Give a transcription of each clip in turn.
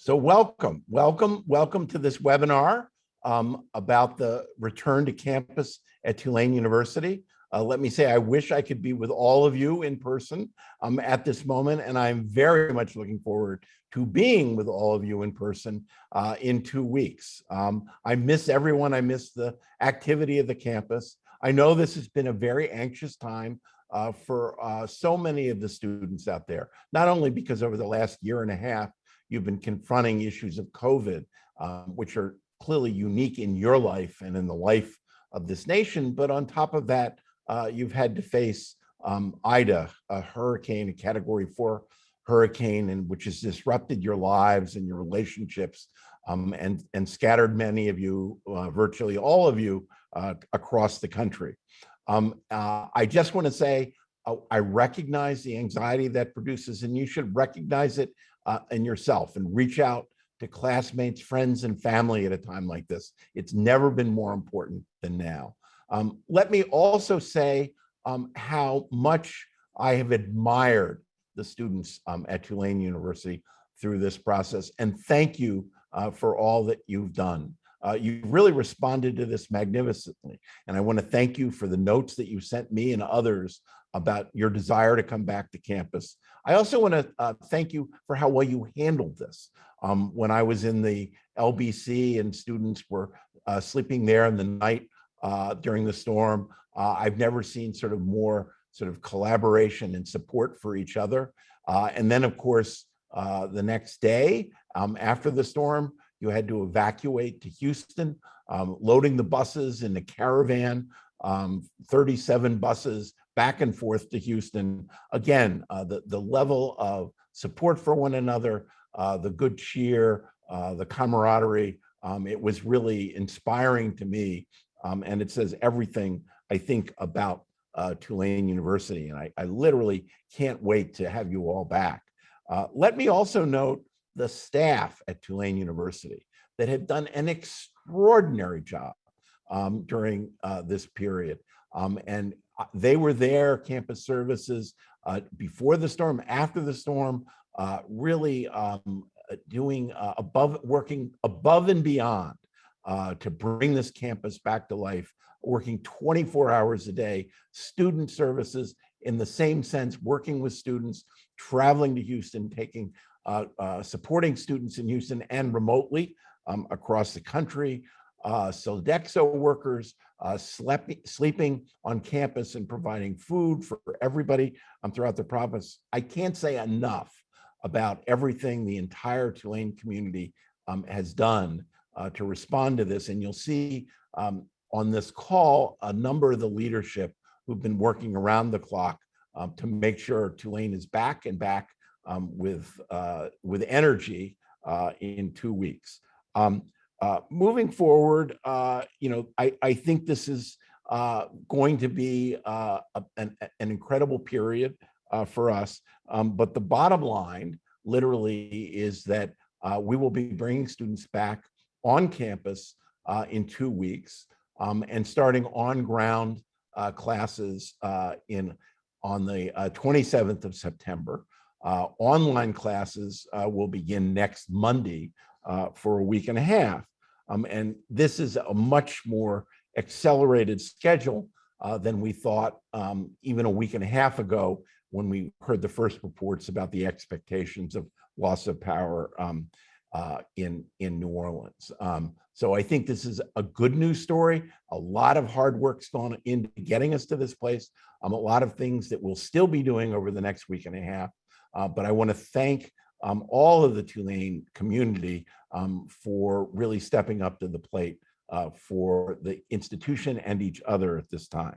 So welcome to this webinar about the return to campus at Tulane University. Let me say, I wish I could be with all of you in person at this moment, and I'm very much looking forward to being with all of you in person in 2 weeks. I miss everyone. I miss the activity of the campus. I know this has been a very anxious time for so many of the students out there, not only because over the last year and a half, you've been confronting issues of COVID, which are clearly unique in your life and in the life of this nation. But on top of that, you've had to face Ida, a hurricane, a Category 4 hurricane, and which has disrupted your lives and your relationships and scattered many of you, virtually all of you, across the country. I just want to say, I recognize the anxiety that produces, and you should recognize it in yourself and reach out to classmates, friends, and family at a time like this. It's never been more important than now. Let me also say how much I have admired the students at Tulane University through this process, and thank you for all that you've done. You've really responded to this magnificently, and I want to thank you for the notes that you sent me and others about your desire to come back to campus. I also want to thank you for how well you handled this. When I was in the LBC and students were sleeping there in the night during the storm, I've never seen more collaboration and support for each other. And then, of course, the next day after the storm, you had to evacuate to Houston, loading the buses in a caravan, 37 buses back and forth to Houston. Again, the level of support for one another, the good cheer, the camaraderie, it was really inspiring to me. And it says everything, I think, about Tulane University. And I literally can't wait to have you all back. Let me also note the staff at Tulane University that had done an extraordinary job during this period. And they were there, campus services, before the storm, after the storm, really working above and beyond to bring this campus back to life, working 24 hours a day, student services in the same sense, working with students, traveling to Houston, supporting students in Houston and remotely across the country, Sodexo workers sleeping on campus and providing food for everybody throughout the province. I can't say enough about everything the entire Tulane community has done to respond to this. And you'll see on this call a number of the leadership who've been working around the clock to make sure Tulane is back and back with energy in 2 weeks. Moving forward, I think this is going to be an incredible period for us. But the bottom line, literally, is that we will be bringing students back on campus in 2 weeks and starting on-ground classes on the 27th of September. Online classes will begin next Monday for a week and a half. And this is a much more accelerated schedule than we thought even a week and a half ago when we heard the first reports about the expectations of loss of power in New Orleans. So I think this is a good news story. A lot of hard work's gone into getting us to this place. A lot of things that we'll still be doing over the next week and a half. But I want to thank all of the Tulane community for really stepping up to the plate for the institution and each other at this time.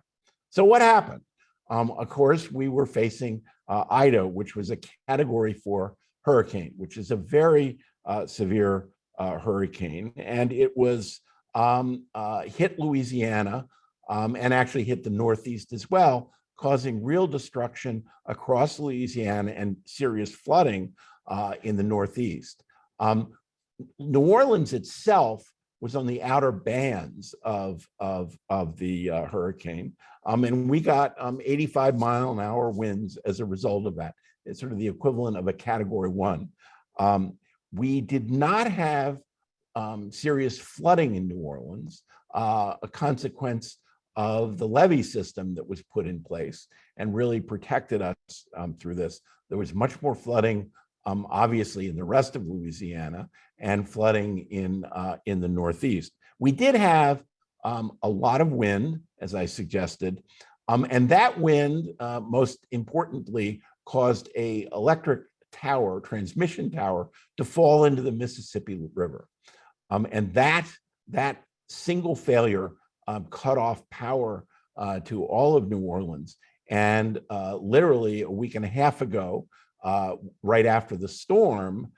So what happened? Of course, we were facing Ida, which was a Category 4 hurricane, which is a very severe hurricane. And it was hit Louisiana and actually hit the Northeast as well, causing real destruction across Louisiana and serious flooding in the Northeast. New Orleans itself was on the outer bands of the hurricane, and we got 85-mile-an-hour winds as a result of that. It's sort of the equivalent of a Category 1. We did not have serious flooding in New Orleans, a consequence of the levee system that was put in place and really protected us through this. There was much more flooding, obviously, in the rest of Louisiana and flooding in the Northeast. We did have a lot of wind, as I suggested, and that wind, most importantly, caused a electric tower, transmission tower, to fall into the Mississippi River. And that single failure cut off power to all of New Orleans. And literally a week and a half ago, right after the storm,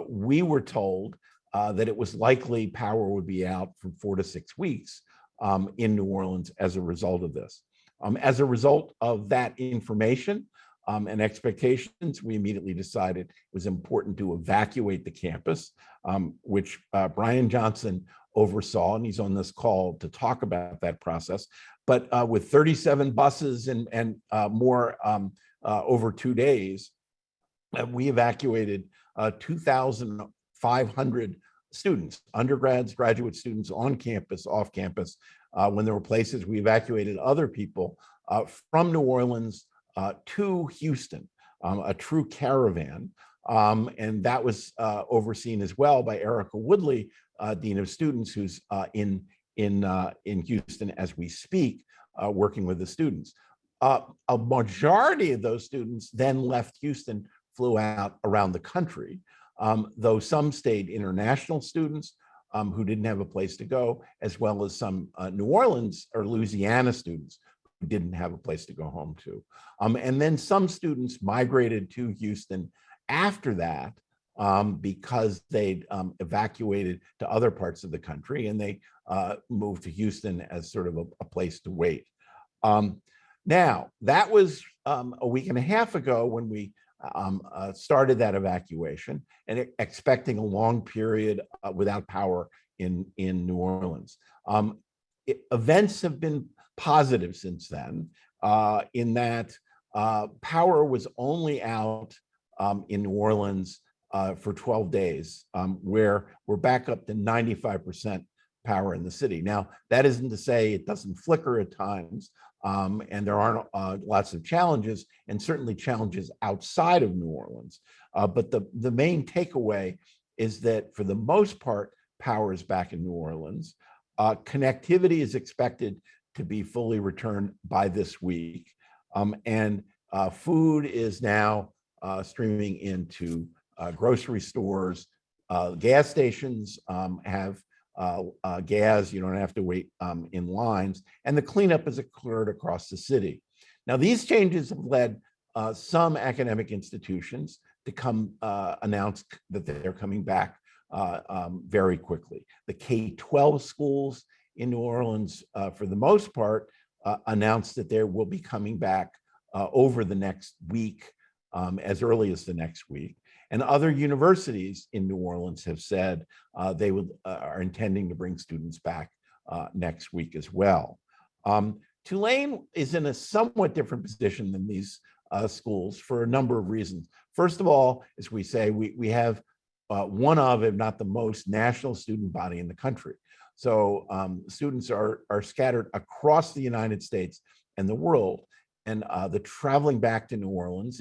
we were told that it was likely power would be out for 4 to 6 weeks in New Orleans as a result of this. As a result of that information and expectations, we immediately decided it was important to evacuate the campus, which Brian Johnson oversaw, and he's on this call to talk about that process. But with 37 buses and more over 2 days, we evacuated 2,500 students, undergrads, graduate students on campus, off campus. When there were places, we evacuated other people from New Orleans to Houston, a true caravan. And that was overseen as well by Erica Woodley, Dean of Students, who's in Houston as we speak, working with the students. A majority of those students then left Houston, flew out around the country, though some stayed international students who didn't have a place to go, as well as some New Orleans or Louisiana students who didn't have a place to go home to. And then some students migrated to Houston after that because they'd evacuated to other parts of the country, and they moved to Houston as sort of a place to wait. Now, that was a week and a half ago when we started that evacuation, and expecting a long period without power in New Orleans. Events have been positive since then, in that power was only out in New Orleans for 12 days, where we're back up to 95% power in the city. Now, that isn't to say it doesn't flicker at times, and there aren't lots of challenges, and certainly challenges outside of New Orleans. But the main takeaway is that for the most part, power is back in New Orleans. Connectivity is expected to be fully returned by this week. And food is now streaming into grocery stores. Gas stations have gas. You don't have to wait in lines, and the cleanup has occurred across the city. Now, these changes have led some academic institutions to announce that they're coming back very quickly. The K-12 schools in New Orleans, for the most part, announced that they will be coming back over the next week, as early as the next week. And other universities in New Orleans have said they are intending to bring students back next week as well. Tulane is in a somewhat different position than these schools for a number of reasons. First of all, as we say, we have one of, if not the most, national student body in the country. So students are scattered across the United States and the world. And the traveling back to New Orleans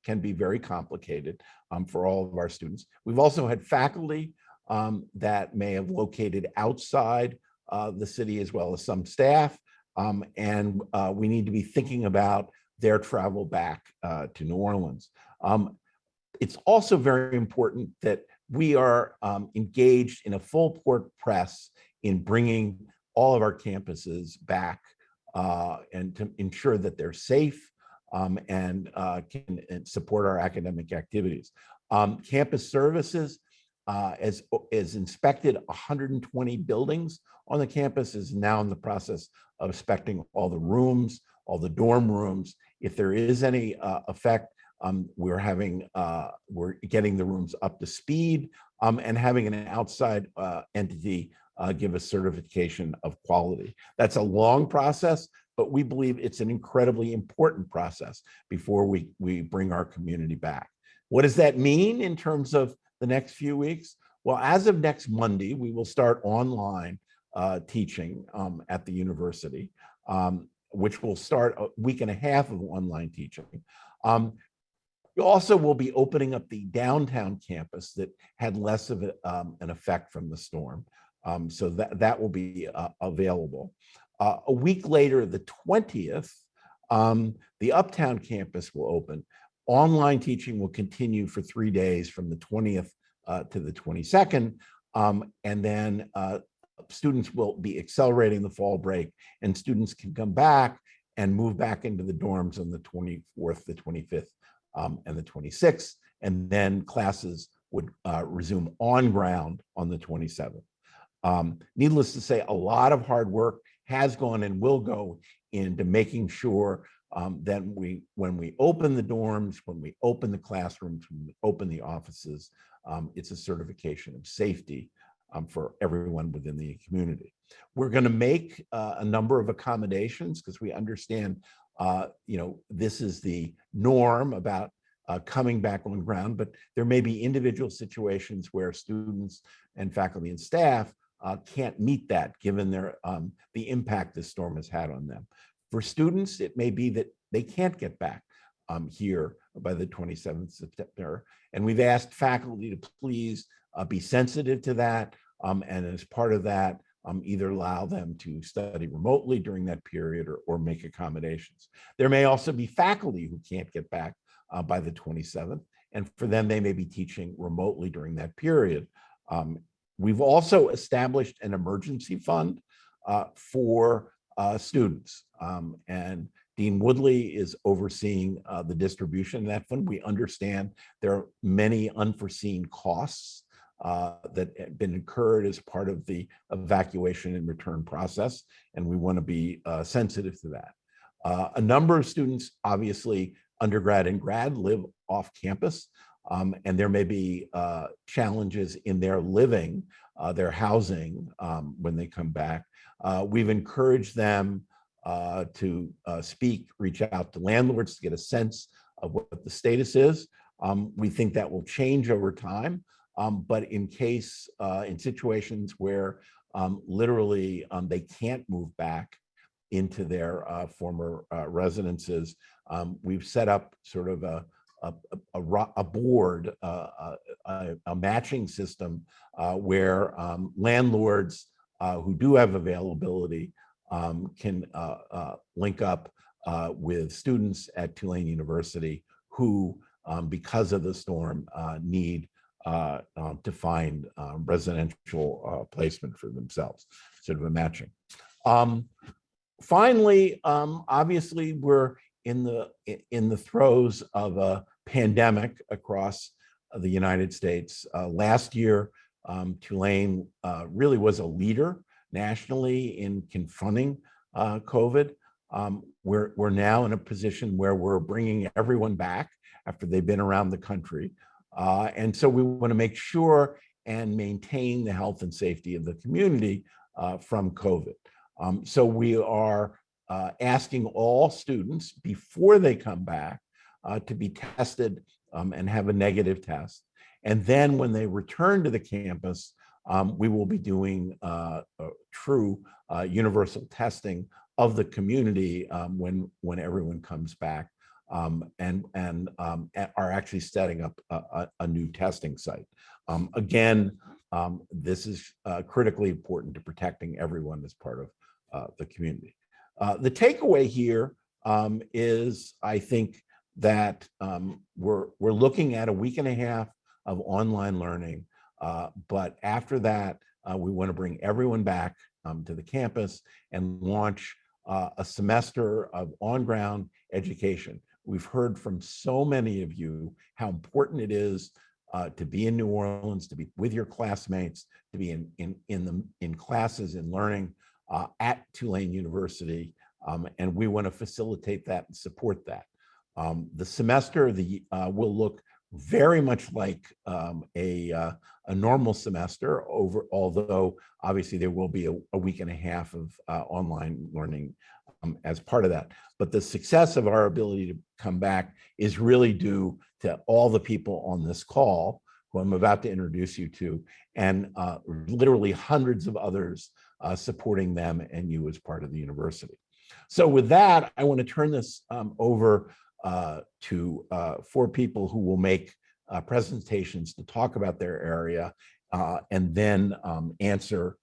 can be very complicated for all of our students. We've also had faculty that may have located outside the city, as well as some staff. And we need to be thinking about their travel back to New Orleans. It's also very important that we are engaged in a full court press in bringing all of our campuses back and to ensure that they're safe and can support our academic activities. Campus Services has inspected 120 buildings on the campus, is now in the process of inspecting all the rooms, all the dorm rooms. If there is any effect, we're getting the rooms up to speed and having an outside entity give a certification of quality. That's a long process, but we believe it's an incredibly important process before we bring our community back. What does that mean in terms of the next few weeks? Well, as of next Monday, we will start online teaching at the university, which will start a week and a half of online teaching. We also will be opening up the downtown campus that had less of an effect from the storm. So that will be available. A week later, the 20th, the Uptown campus will open. Online teaching will continue for 3 days from the 20th to the 22nd. And then students will be accelerating the fall break, and students can come back and move back into the dorms on the 24th, the 25th, and the 26th. And then classes would resume on ground on the 27th. Needless to say, a lot of hard work has gone and will go into making sure that when we open the dorms, when we open the classrooms, when we open the offices, it's a certification of safety for everyone within the community. We're going to make a number of accommodations because we understand, this is the norm about coming back on ground, but there may be individual situations where students and faculty and staff can't meet that given the impact this storm has had on them. For students, it may be that they can't get back here by the 27th of September. And we've asked faculty to please be sensitive to that. And as part of that, either allow them to study remotely during that period or make accommodations. There may also be faculty who can't get back by the 27th. And for them, they may be teaching remotely during that period. We've also established an emergency fund for students. And Dean Woodley is overseeing the distribution of that fund. We understand there are many unforeseen costs that have been incurred as part of the evacuation and return process, and we want to be sensitive to that. A number of students, obviously undergrad and grad, live off campus, and there may be challenges in their living, their housing when they come back. We've encouraged them to reach out to landlords to get a sense of what the status is. We think that will change over time. But in situations where literally they can't move back into their former residences, we've set up sort of a board, a matching system where landlords who do have availability can link up with students at Tulane University who, because of the storm, need to find residential placement for themselves, sort of a matching. Finally, obviously, we're in the throes of a pandemic across the United States. Last year, Tulane really was a leader nationally in confronting COVID. We're now in a position where we're bringing everyone back after they've been around the country. And so we want to make sure and maintain the health and safety of the community from COVID. So we are asking all students before they come back to be tested and have a negative test. And then when they return to the campus, we will be doing true universal testing of the community when everyone comes back, and are actually setting up a new testing site. Again, this is critically important to protecting everyone as part of the community. The takeaway here is, I think, that we're looking at a week and a half of online learning, but after that, we want to bring everyone back to the campus and launch a semester of on-ground education. We've heard from so many of you how important it is to be in New Orleans, to be with your classmates, to be in classes and learning at Tulane University, and we want to facilitate that and support that. The semester will look very much like a normal semester, although obviously there will be a week and a half of online learning as part of that. But the success of our ability to come back is really due to all the people on this call who I'm about to introduce you to, and literally hundreds of others supporting them and you as part of the university. So with that, I want to turn this over to 4 people who will make presentations to talk about their area and then answer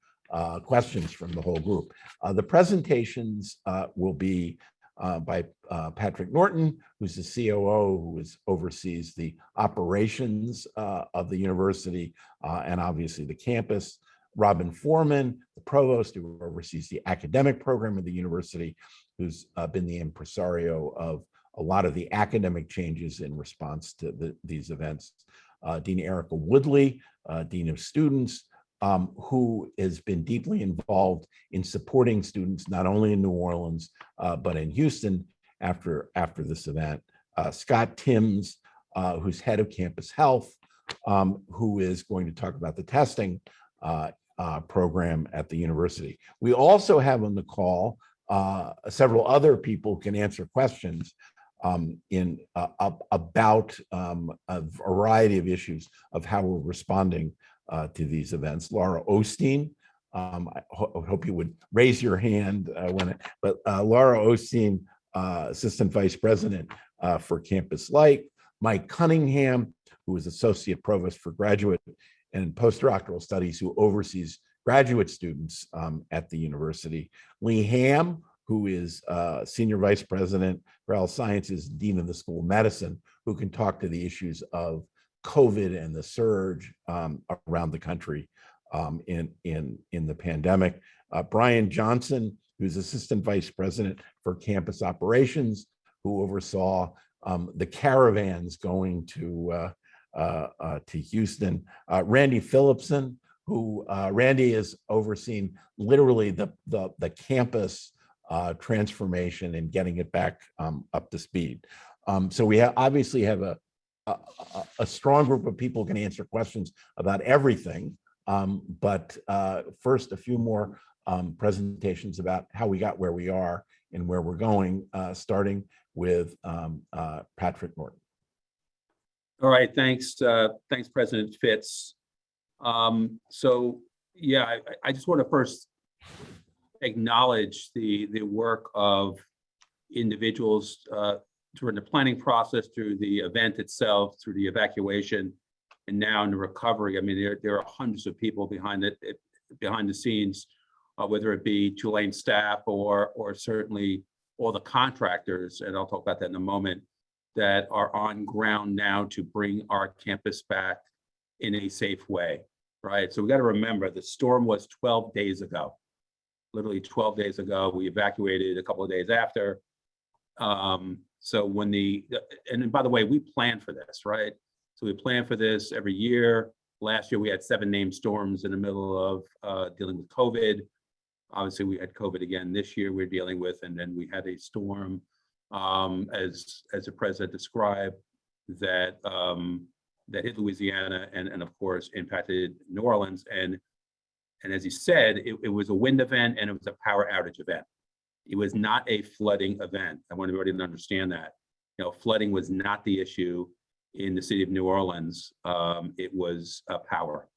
questions from the whole group. The presentations will be by Patrick Norton, who's the COO, who oversees the operations of the university and obviously the campus. Robin Forman, the provost, who oversees the academic program of the university, who's been the impresario of a lot of the academic changes in response to these events. Dean Erica Woodley, Dean of Students, who has been deeply involved in supporting students, not only in New Orleans, but in Houston after this event. Scott Timms, who's head of campus health, who is going to talk about the testing program at the university. We also have on the call several other people who can answer questions about a variety of issues of how we're responding to these events. Laura Osteen, I hope you would raise your hand Laura Osteen, Assistant Vice President for Campus Life. Mike Cunningham, who is Associate Provost for Graduate and Postdoctoral Studies, who oversees graduate students at the university. Lee Ham, who is Senior Vice President for Health Sciences, Dean of the School of Medicine, who can talk to the issues of COVID and the surge around the country in the pandemic. Brian Johnson, who's Assistant Vice President for Campus Operations, who oversaw the caravans going to Houston. Randy Phillipson, who Randy has overseen literally the campus transformation and getting it back up to speed. So we obviously have a strong group of people who can answer questions about everything. But first, a few more presentations about how we got where we are and where we're going, starting with Patrick Norton. All right, thanks, President Fitz. So yeah, I just want to first acknowledge the work of individuals during the planning process, through the event itself, through the evacuation, and now in the recovery. I mean, there are hundreds of people behind the scenes, whether it be Tulane staff or certainly all the contractors, and I'll talk about that in a moment, that are on ground now to bring our campus back in a safe way, right? So we got to remember the storm was 12 days ago, literally 12 days ago. We evacuated a couple of days after. So when and by the way, we planned for this, right? So we plan for this every year. Last year, we had 7 named storms in the middle of dealing with COVID. Obviously, we had COVID again this year we're dealing with, and then we had a storm, as the president described, that hit Louisiana and of course impacted New Orleans. And as he said, it was a wind event and it was a power outage event. It was not a flooding event. I want everybody to understand that. You know, flooding was not the issue in the city of New Orleans. It was power.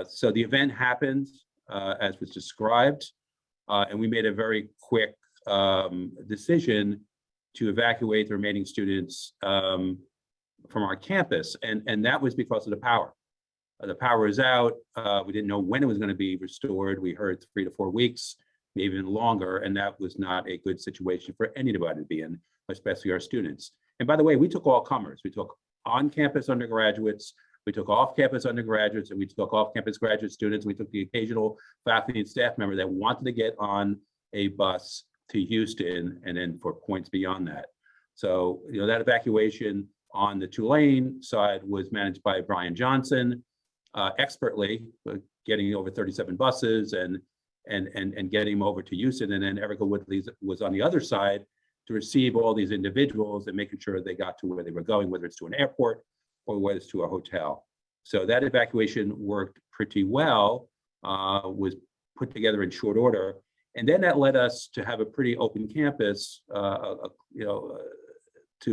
So the event happened as was described, and we made a very quick decision to evacuate the remaining students from our campus, and that was because of the power. The power is out. We didn't know when it was going to be restored. We heard 3 to 4 weeks, maybe even longer, and that was not a good situation for anybody to be in, especially our students. And by the way, we took all comers. We took on-campus undergraduates, we took off-campus undergraduates, and we took off-campus graduate students. We took the occasional faculty and staff member that wanted to get on a bus to Houston, and then for points beyond that. So, you know, that evacuation on the Tulane side was managed by Brian Johnson, expertly, getting over 37 buses and getting them over to Houston. And then Erica Woodley was on the other side to receive all these individuals and making sure they got to where they were going, whether it's to an airport or whether it's to a hotel. So that evacuation worked pretty well, was put together in short order. And then that led us to have a pretty open campus, to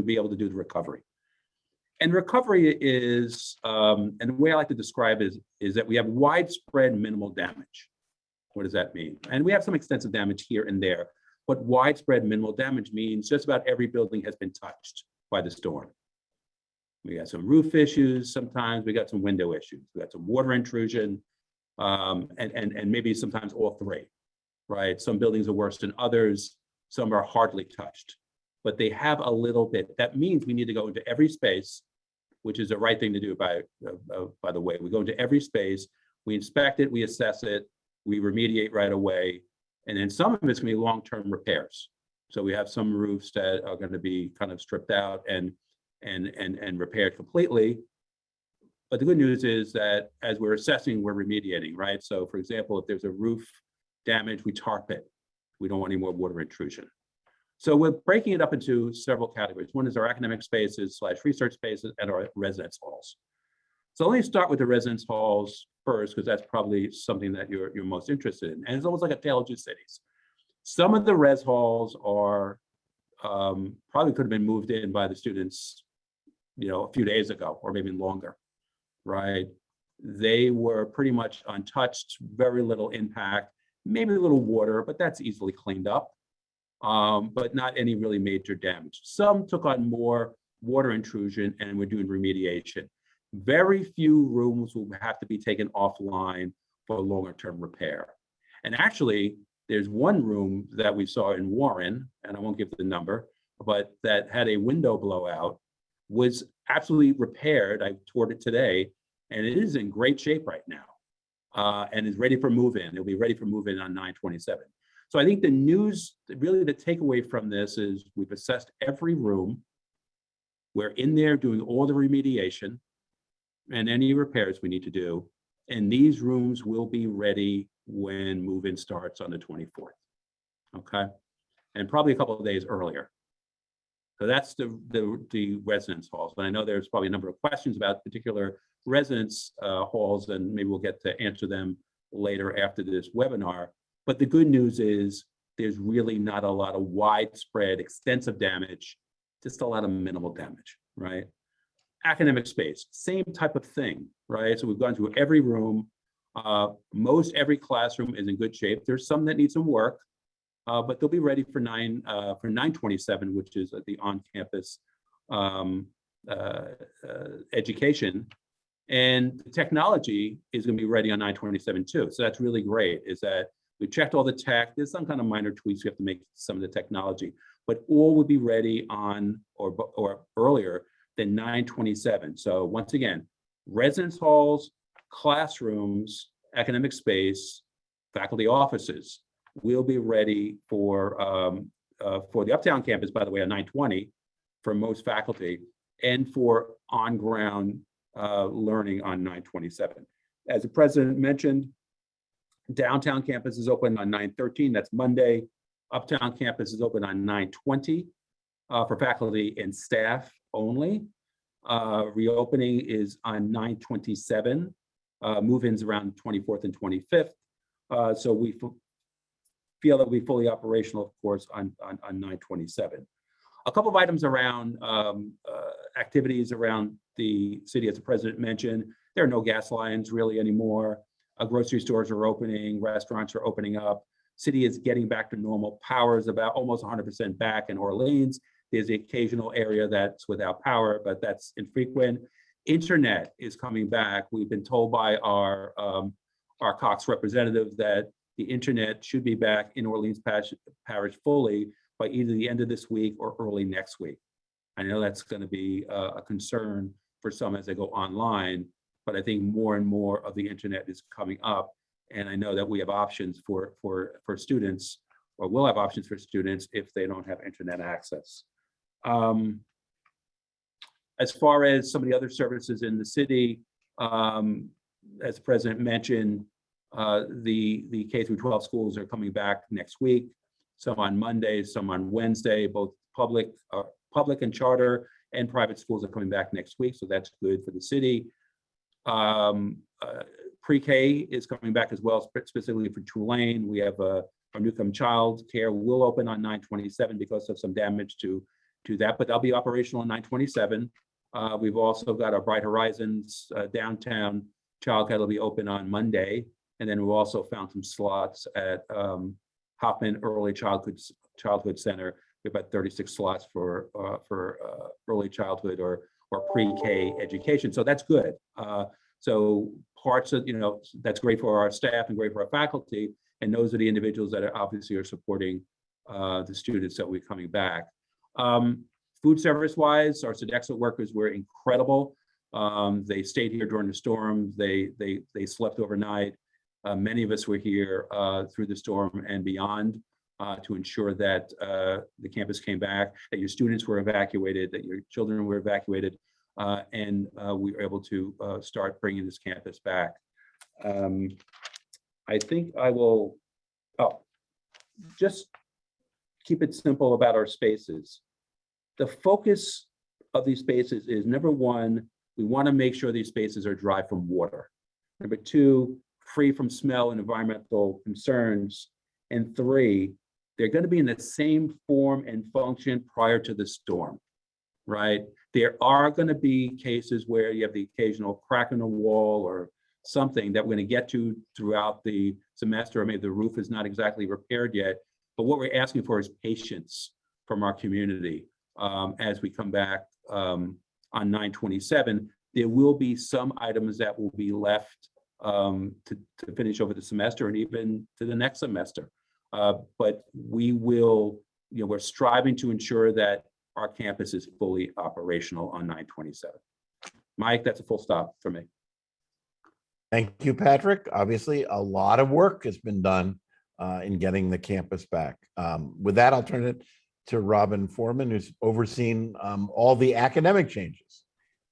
be able to do the recovery. And recovery is, and the way I like to describe is that we have widespread minimal damage. What does that mean? And we have some extensive damage here and there, but widespread minimal damage means just about every building has been touched by the storm. We got some roof issues sometimes, we got some window issues, we got some water intrusion, and maybe sometimes all three, right? Some buildings are worse than others, some are hardly touched, but they have a little bit. That means we need to go into every space, which is the right thing to do, by the way. We go into every space, we inspect it, we assess it, we remediate right away, and then some of it's gonna be long-term repairs. So we have some roofs that are gonna be kind of stripped out and repaired completely. But the good news is that as we're assessing, we're remediating, right? So for example, if there's a roof damage, we tarp it. We don't want any more water intrusion. So we're breaking it up into several categories. One is our academic spaces / research spaces and our residence halls. So let me start with the residence halls first, because that's probably something that you're most interested in. And it's almost like a tale of two cities. Some of the res halls are probably could have been moved in by the students, a few days ago or maybe longer, right? They were pretty much untouched, very little impact, maybe a little water, but that's easily cleaned up, but not any really major damage. Some took on more water intrusion and we're doing remediation. Very few rooms will have to be taken offline for longer term repair. And actually, there's one room that we saw in Warren, and I won't give the number, but that had a window blowout, was absolutely repaired. I toured it today, and it is in great shape right now, and is ready for move-in. It'll be ready for move-in on 9/27. So I think the news, really the takeaway from this is we've assessed every room. We're in there doing all the remediation and any repairs we need to do. And these rooms will be ready when move-in starts on the 24th, okay? And probably a couple of days earlier. So that's the residence halls. But I know there's probably a number of questions about particular residence halls, and maybe we'll get to answer them later after this webinar. But the good news is there's really not a lot of widespread, extensive damage, just a lot of minimal damage, right? Academic space, same type of thing, right? So we've gone through every room. Most every classroom is in good shape. There's some that need some work, but they'll be ready for 9/27, which is the on-campus education. And the technology is going to be ready on 9/27 too. So that's really great, is that we checked all the tech. There's some kind of minor tweaks we have to make to some of the technology, but all would be ready on or earlier than 9/27. So once again, residence halls, classrooms, academic space, faculty offices will be ready for the Uptown campus, by the way, on 9/20 for most faculty, and for on-ground learning on 9/27. As the president mentioned, downtown campus is open on 9/13, that's Monday. Uptown campus is open on 9/20 for faculty and staff only. Reopening is on 9/27. Move-ins around 24th and 25th. So we feel that we'll be fully operational, of course, on 9/27. A couple of items around activities around the city, as the president mentioned. There are no gas lines really anymore. Grocery stores are opening, restaurants are opening up. City is getting back to normal. Power is about almost 100% back in Orleans. There's the occasional area that's without power, but that's infrequent. Internet is coming back. We've been told by our Cox representative that the internet should be back in Orleans Parish fully by either the end of this week or early next week. I know that's going to be a concern for some as they go online, but I think more and more of the internet is coming up, and I know that we have options for students, or will have options for students if they don't have internet access. As far as some of the other services in the city, as the president mentioned, the K-12 schools are coming back next week, some on Monday, some on Wednesday. Both public and charter and private schools are coming back next week, so that's good for the city. Pre-K is coming back as well, specifically for Tulane. We have our Newcomb Child Care will open on 9/27 because of some damage to that, but they'll be operational on 9/27. We've also got our Bright Horizons downtown childcare that'll be open on Monday. And then we've also found some slots at Hoffman Early Childhood Center. We have about 36 slots for early childhood or pre-K education. So that's good. So parts of, that's great for our staff and great for our faculty. And those are the individuals that obviously are supporting the students that will be coming back. Food service wise, our Sodexo workers were incredible. They stayed here during the storm. They slept overnight. Many of us were here through the storm and beyond to ensure that the campus came back, that your students were evacuated, that your children were evacuated, and we were able to start bringing this campus back. I think I will just keep it simple about our spaces. The focus of these spaces is, number one, we want to make sure these spaces are dry from water. Number two, free from smell and environmental concerns. And three, they're going to be in the same form and function prior to the storm, right? There are going to be cases where you have the occasional crack in the wall or something that we're going to get to throughout the semester, or maybe the roof is not exactly repaired yet. But what we're asking for is patience from our community as we come back on 9/27. There will be some items that will be left to finish over the semester and even to the next semester. But we will, we're striving to ensure that our campus is fully operational on 9/27. Mike, that's a full stop for me. Thank you, Patrick. Obviously, a lot of work has been done in getting the campus back. With that, I'll turn it to Robin Forman, who's overseen all the academic changes.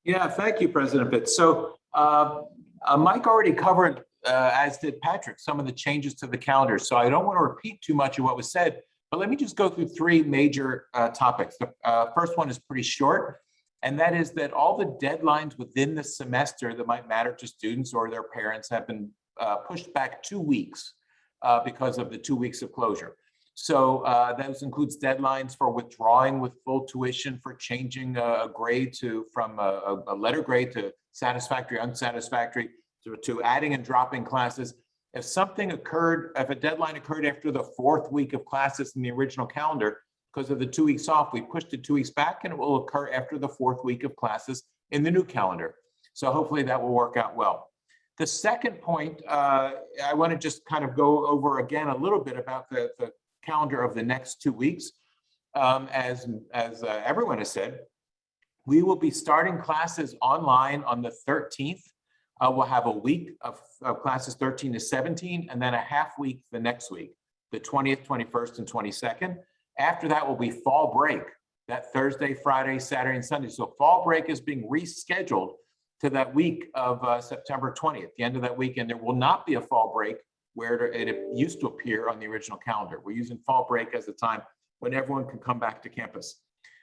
Yeah, thank you, President Pitts. So Mike already covered, as did Patrick, some of the changes to the calendar. So I don't want to repeat too much of what was said, but let me just go through three major topics. The first one is pretty short, and that is that all the deadlines within the semester that might matter to students or their parents have been pushed back 2 weeks because of the 2 weeks of closure. So that includes deadlines for withdrawing with full tuition, for changing a grade from a letter grade to satisfactory, unsatisfactory, to adding and dropping classes. If something occurred, if a deadline occurred after the 4th week of classes in the original calendar, because of the 2 weeks off, we pushed it 2 weeks back, and it will occur after the 4th week of classes in the new calendar. So hopefully that will work out well. The second point, I want to just kind of go over again a little bit about the calendar of the next 2 weeks. As everyone has said, we will be starting classes online on the 13th. We'll have a week of classes 13 to 17, and then a half week the next week, the 20th, 21st, and 22nd. After that will be fall break, that Thursday, Friday, Saturday, and Sunday. So fall break is being rescheduled to that week of September 20th, the end of that week, and there will not be a fall break where it used to appear on the original calendar. We're using fall break as the time when everyone can come back to campus.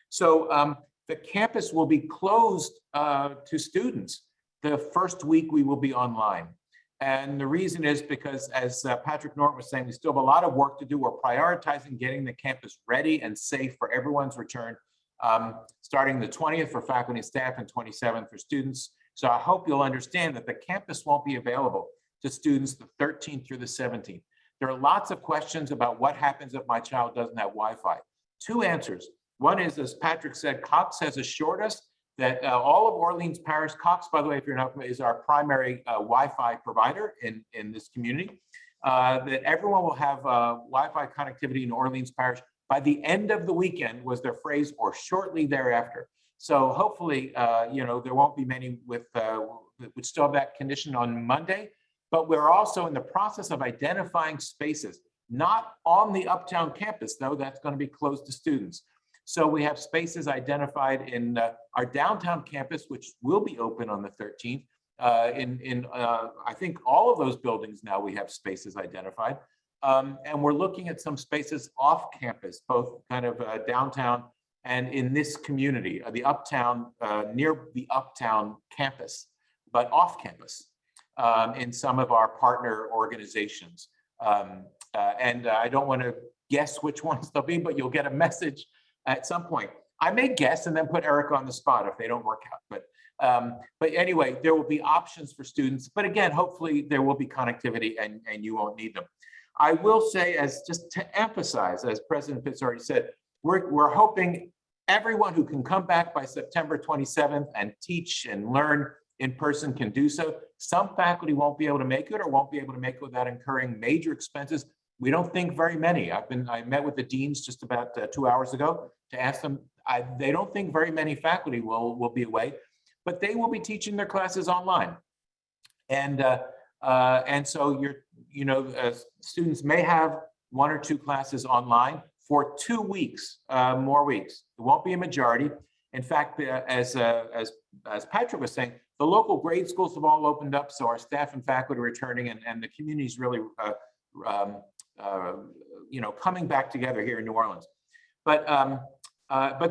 So the campus will be closed to students. The first week we will be online. And the reason is because, as Patrick Norton was saying, we still have a lot of work to do. We're prioritizing getting the campus ready and safe for everyone's return, starting the 20th for faculty and staff and 27th for students. So I hope you'll understand that the campus won't be available to students the 13th through the 17th. There are lots of questions about what happens if my child doesn't have Wi-Fi. Two answers. One is, as Patrick said, Cox has assured us that all of Orleans Parish, Cox, by the way, if you're not familiar, is our primary Wi-Fi provider in this community, that everyone will have Wi-Fi connectivity in Orleans Parish by the end of the weekend, was their phrase, or shortly thereafter. So hopefully, there won't be many would still have that condition on Monday, but we're also in the process of identifying spaces, not on the Uptown campus, though that's going to be closed to students. So we have spaces identified in our downtown campus, which will be open on the 13th. I think all of those buildings now we have spaces identified. And we're looking at some spaces off campus, both kind of downtown and in this community, the Uptown, near the Uptown campus, but off campus in some of our partner organizations. And I don't want to guess which ones they'll be, but you'll get a message at some point. I may guess and then put Erica on the spot if they don't work out. But anyway, there will be options for students. But again, hopefully there will be connectivity and you won't need them. I will say, as just to emphasize, as President Pitts already said, we're hoping everyone who can come back by September 27th and teach and learn in person can do so. Some faculty won't be able to make it or won't be able to make it without incurring major expenses. We don't think very many. I met with the deans just about 2 hours ago to ask them. They don't think very many faculty will be away, but they will be teaching their classes online. And so students may have 1 or 2 classes online for 2 weeks, more weeks. It won't be a majority. In fact, as Patrick was saying, the local grade schools have all opened up, so our staff and faculty are returning, and the community is really, coming back together here in New Orleans. But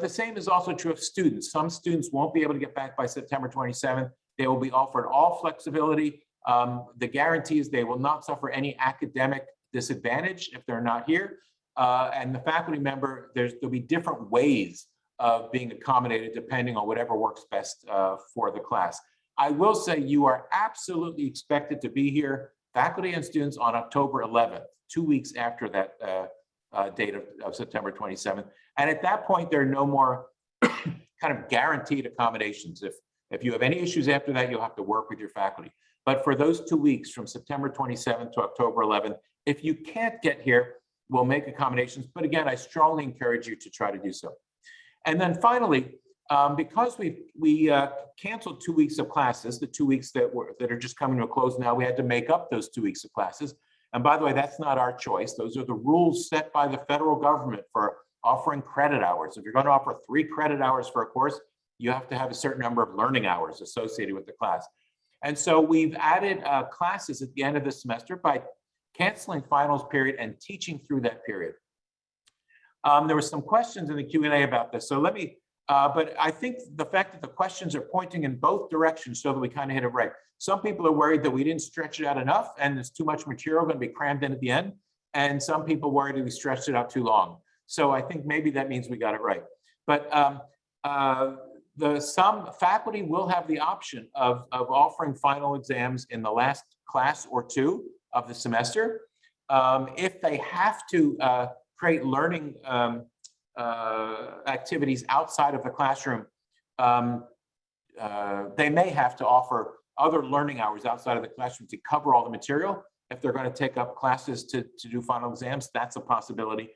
the same is also true of students. Some students won't be able to get back by September 27th. They will be offered all flexibility. The guarantee is they will not suffer any academic disadvantage if they're not here. And the faculty member, there'll be different ways of being accommodated depending on whatever works best for the class. I will say you are absolutely expected to be here, faculty and students, on October 11th, 2 weeks after that date of September 27th. And at that point, there are no more kind of guaranteed accommodations. If you have any issues after that, you'll have to work with your faculty. But for those 2 weeks from September 27th to October 11th, if you can't get here, we'll make accommodations. But again, I strongly encourage you to try to do so. And then finally, because we canceled 2 weeks of classes, the 2 weeks that are just coming to a close now, we had to make up those 2 weeks of classes. And by the way, that's not our choice. Those are the rules set by the federal government for offering credit hours. If you're going to offer 3 credit hours for a course, you have to have a certain number of learning hours associated with the class. And so we've added classes at the end of the semester by canceling finals period and teaching through that period. There were some questions in the Q&A about this. So let me, but I think the fact that the questions are pointing in both directions so that we kind of hit it right. Some people are worried that we didn't stretch it out enough and there's too much material going to be crammed in at the end. And some people worried that we stretched it out too long. So I think maybe that means we got it right. But some faculty will have the option of offering final exams in the last class or 2 of the semester. If they have to create learning activities outside of the classroom, they may have to offer other learning hours outside of the classroom to cover all the material. If they're going to take up classes to do final exams, that's a possibility.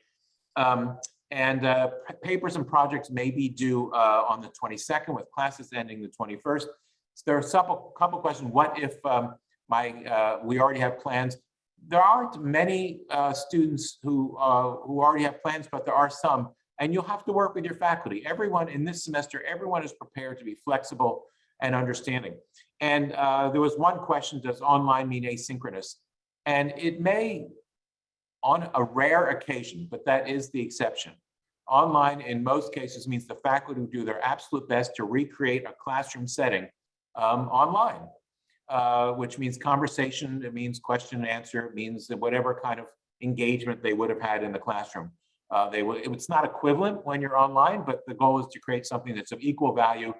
Papers and projects may be due on the 22nd with classes ending the 21st. So there are a couple questions. What if we already have plans? There aren't many students who already have plans, but there are some, and you'll have to work with your faculty. Everyone in this semester, everyone is prepared to be flexible and understanding. And there was one question, does online mean asynchronous? And it may, on a rare occasion, but that is the exception. Online, in most cases, means the faculty do their absolute best to recreate a classroom setting online, which means conversation, it means question and answer, it means whatever kind of engagement they would have had in the classroom. It's not equivalent when you're online, but the goal is to create something that's of equal value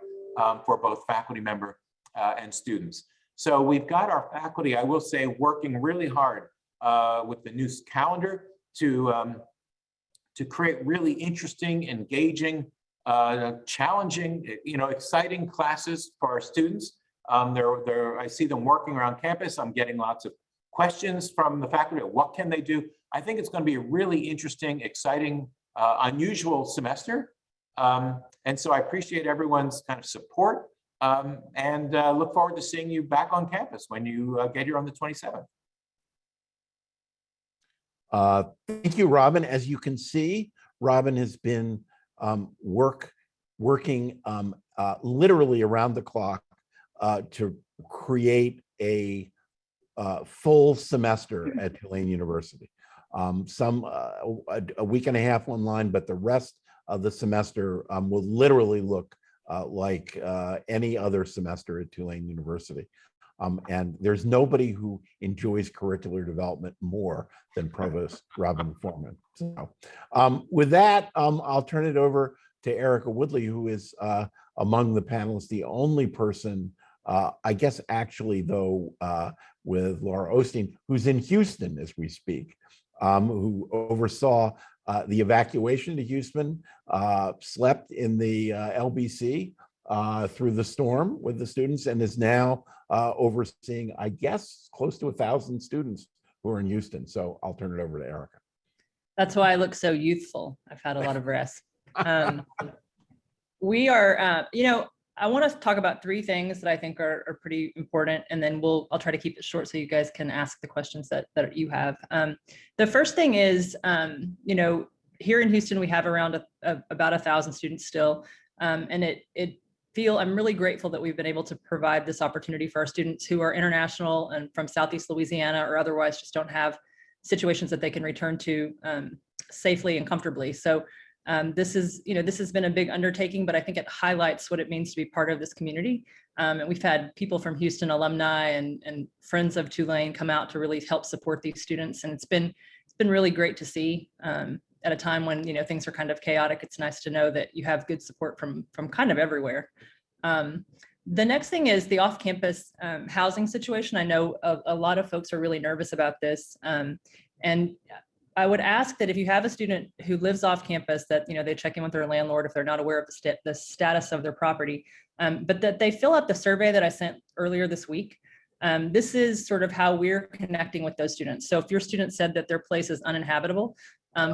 for both faculty member and students. So we've got our faculty, I will say, working really hard with the new calendar to create really interesting, engaging, challenging, exciting classes for our students. I see them working around campus. I'm getting lots of questions from the faculty. What can they do? I think it's going to be a really interesting, exciting, unusual semester. And so I appreciate everyone's kind of support and look forward to seeing you back on campus when you get here on the 27th. Thank you, Robin. As you can see, Robin has been working literally around the clock to create a full semester at Tulane University. Some a week and a half online, but the rest of the semester will literally look like any other semester at Tulane University. And there's nobody who enjoys curricular development more than Provost Robin Forman. So with that, I'll turn it over to Erica Woodley, who is among the panelists, the only person, I guess, actually, though, with Laura Osteen, who's in Houston as we speak, who oversaw the evacuation to Houston, slept in the LBC through the storm with the students, and is now overseeing, I guess, close to 1,000 students who are in Houston. So I'll turn it over to Erica. That's why I look so youthful. I've had a lot of rest. We are, I want to talk about three things that I think are pretty important, and then I'll try to keep it short so you guys can ask the questions that you have. The first thing is, here in Houston, we have around about 1,000 students still, and I'm really grateful that we've been able to provide this opportunity for our students who are international and from Southeast Louisiana or otherwise just don't have situations that they can return to safely and comfortably. So this has been a big undertaking, but I think it highlights what it means to be part of this community. And we've had people from Houston alumni and friends of Tulane come out to really help support these students. And it's been really great to see at a time when, things are kind of chaotic. It's nice to know that you have good support from kind of everywhere. The next thing is the off-campus housing situation. I know a lot of folks are really nervous about this. And I would ask that if you have a student who lives off campus, that they check in with their landlord if they're not aware of the status of their property, but that they fill out the survey that I sent earlier this week. This is sort of how we're connecting with those students. So if your student said that their place is uninhabitable,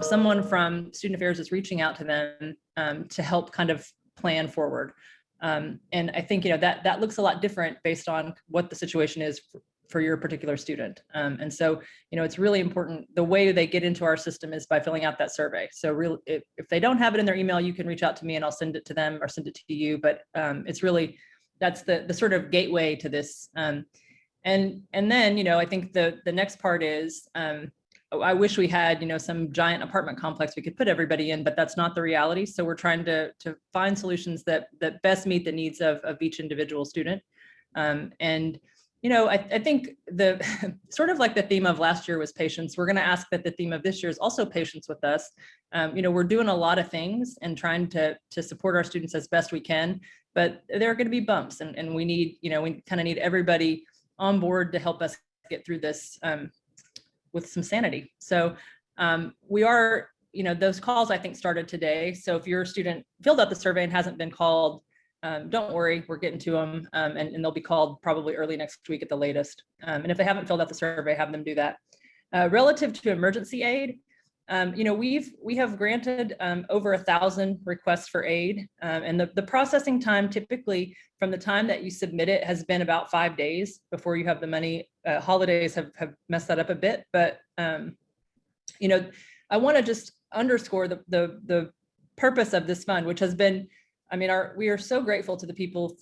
someone from Student Affairs is reaching out to them to help kind of plan forward. And I think that looks a lot different based on what the situation is for your particular student. And so, it's really important. The way they get into our system is by filling out that survey. So if they don't have it in their email, you can reach out to me and I'll send it to them or send it to you. But it's really, that's the sort of gateway to this. And then, I think the next part is, I wish we had, some giant apartment complex we could put everybody in, but that's not the reality. So we're trying to find solutions that best meet the needs of each individual student. I think the sort of like the theme of last year was patience. We're going to ask that the theme of this year is also patience with us. We're doing a lot of things and trying to support our students as best we can, but there are going to be bumps, and we need, we kind of need everybody on board to help us get through this with some sanity. So we are, those calls I think started today. So if your student filled out the survey and hasn't been called, don't worry, we're getting to them, and they'll be called probably early next week at the latest. And if they haven't filled out the survey, have them do that. Relative to emergency aid, we have granted over 1,000 requests for aid, and the processing time typically from the time that you submit it has been about 5 days before you have the money. Holidays have messed that up a bit, but I want to just underscore the purpose of this fund, which has been, we are so grateful to the people,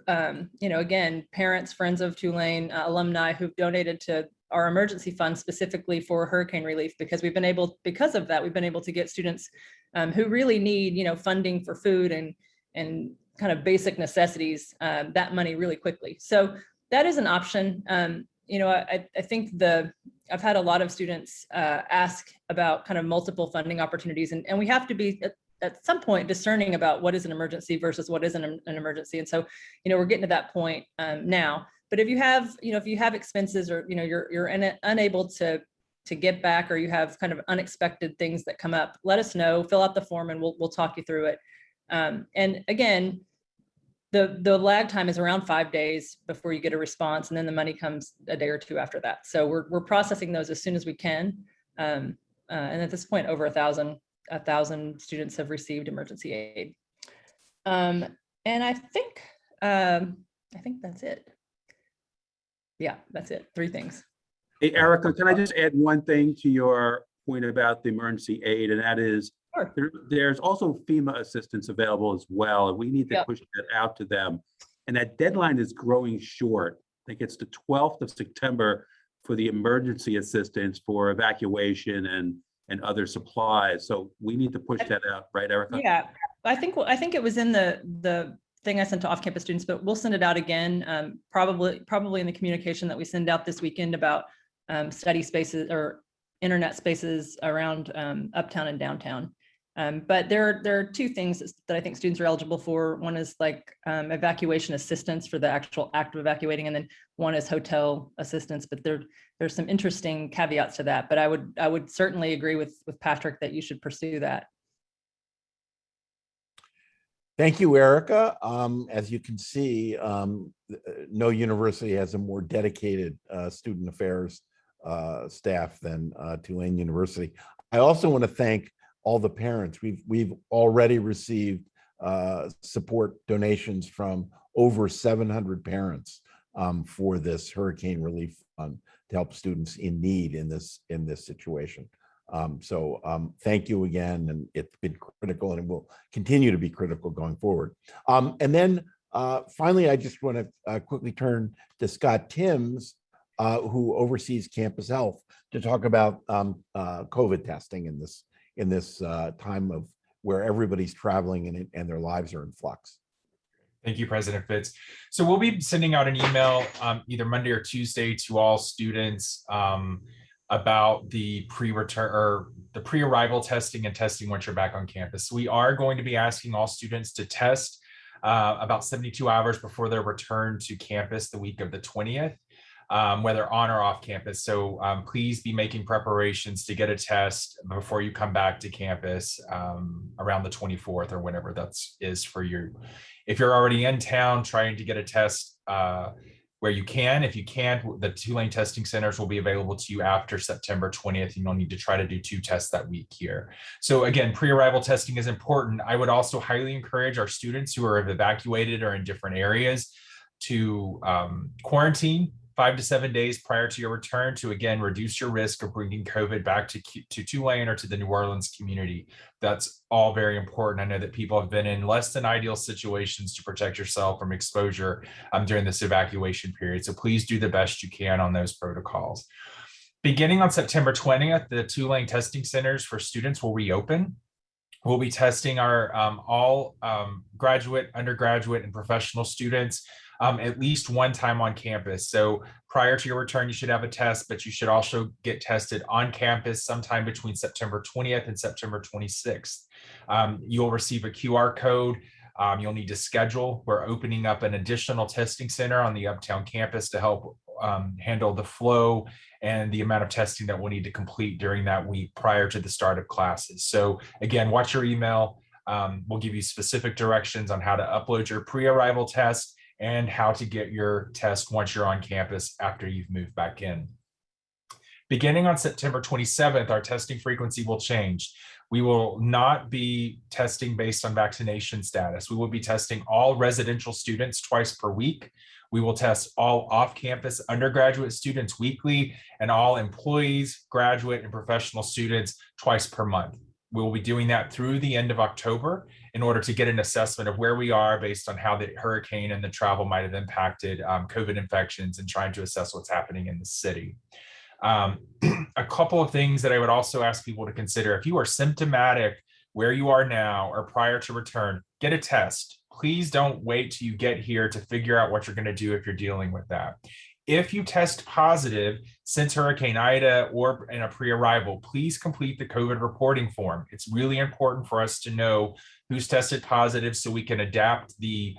again, parents, friends of Tulane, alumni who've donated to our emergency fund specifically for hurricane relief, because because of that, we've been able to get students who really need, funding for food and kind of basic necessities, that money really quickly. So that is an option. I think I've had a lot of students ask about kind of multiple funding opportunities, and we have to be at some point discerning about what is an emergency versus what isn't an emergency. And so, we're getting to that point now. But if you have expenses, or you're unable to get back, or you have kind of unexpected things that come up, let us know. Fill out the form, and we'll talk you through it. And again, the lag time is around 5 days before you get a response, and then the money comes a day or two after that. So we're processing those as soon as we can. And at this point, over 1,000 students have received emergency aid. And I think that's it. Yeah, that's it. 3 things. Hey, Erica, can I just add one thing to your point about the emergency aid? And that is, Sure. there's also FEMA assistance available as well, and we need to push that out to them. And that deadline is growing short. I think it's the 12th of September for the emergency assistance for evacuation and other supplies. So we need to push that out, right, Erica? Yeah, I think it was in the thing I sent to off-campus students, but we'll send it out again, probably in the communication that we send out this weekend about study spaces or internet spaces around uptown and downtown. But there are two things that I think students are eligible for. One is like evacuation assistance for the actual act of evacuating, and then one is hotel assistance. But there's some interesting caveats to that. But I would certainly agree with Patrick that you should pursue that. Thank you, Erica. As you can see, no university has a more dedicated student affairs staff than Tulane University. I also want to thank all the parents. We've already received support donations from over 700 parents for this hurricane relief fund to help students in need in this situation. Thank you again, and it's been critical, and it will continue to be critical going forward. And then finally, I just want to quickly turn to Scott Timms, who oversees campus health, to talk about COVID testing in this time of where everybody's traveling and their lives are in flux. Thank you, President Fitz. So we'll be sending out an email either Monday or Tuesday to all students about the pre-return or the pre-arrival testing and testing once you're back on campus. We are going to be asking all students to test about 72 hours before their return to campus the week of the 20th. Whether on or off campus. So please be making preparations to get a test before you come back to campus around the 24th or whenever that is for you. If you're already in town trying to get a test where you can, if you can't, the Tulane testing centers will be available to you after September 20th. You don't need to try to do 2 tests that week here. So again, pre-arrival testing is important. I would also highly encourage our students who are evacuated or in different areas to quarantine 5 to 7 days prior to your return to, again, reduce your risk of bringing COVID back to Tulane or to the New Orleans community. That's all very important. I know that people have been in less than ideal situations to protect yourself from exposure during this evacuation period. So please do the best you can on those protocols. Beginning on September 20th, the Tulane testing centers for students will reopen. We'll be testing our all graduate, undergraduate, and professional students at least one time on campus. So prior to your return, you should have a test, but you should also get tested on campus sometime between September 20th and September 26th. You'll receive a QR code. You'll need to schedule. We're opening up an additional testing center on the Uptown campus to help handle the flow and the amount of testing that we'll need to complete during that week prior to the start of classes. So again, watch your email. We'll give you specific directions on how to upload your pre-arrival test and how to get your test once you're on campus after you've moved back in. Beginning on September 27th, our testing frequency will change. We will not be testing based on vaccination status. We will be testing all residential students twice per week. We will test all off-campus undergraduate students weekly and all employees, graduate, and professional students twice per month. We will be doing that through the end of October in order to get an assessment of where we are based on how the hurricane and the travel might have impacted COVID infections and trying to assess what's happening in the city. A couple of things that I would also ask people to consider: if you are symptomatic where you are now or prior to return, get a test. Please don't wait till you get here to figure out what you're going to do if you're dealing with that. If you test positive since Hurricane Ida or in a pre-arrival, please complete the COVID reporting form. It's really important for us to know who's tested positive so we can adapt the